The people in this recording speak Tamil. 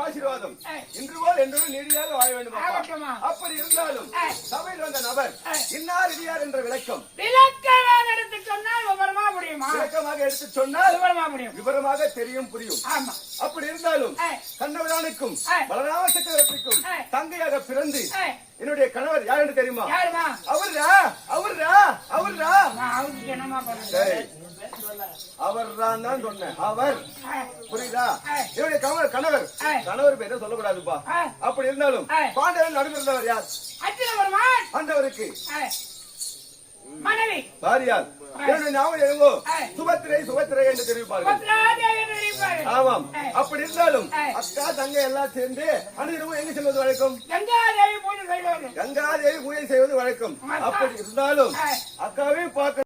ஆசீர்வாதம் இன்று போல் என்று நீடியாக வாழ வேண்டும். அப்படி இருந்தாலும் சபையில் வந்த நபர் இன்னார் இடியார் என்ற விளக்கம் விளக்கமாக எடுத்து சொன்னால் விவரமா முடியுமா? விளக்கமாக எடுத்து சொன்னால் விவரமா முடியும், விவரமாக தெரியும் புரியும். அப்படி இருந்தாலும் கண்ணவரானுக்கும் பலராம சக்கரவர்த்திக்கும் தங்கையாக பிறந்து என்னுடைய கணவர் யார் என்று தெரியுமா? அவர்ரா அவர்ரா அவர்ரா அவர்தான் தான் சொன்னேன். அவர் புரியுதா? என்னுடைய கணவர் கணவர் பேரை சொல்லக்கூடாதுப்பா. அப்படி இருந்தாலும் பாண்டவன் நடுவில் இருந்தவர் யார்? ஆண்டவருக்கு மனைவி பாரியார். என்னுடைய ஞாபகம் எங்கோ சுபத்திரை சுபத்திரை என்று தெரிவிப்பார்கள். ஆமாம். அப்படி இருந்தாலும் அக்கா தங்கை எல்லாம் சேர்ந்து அனைவரும் எங்க செல்வது வழக்கம்? கங்காதேவி பூஜை செய்வது வழக்கம். அப்படி இருந்தாலும் அக்காவையும் பார்க்க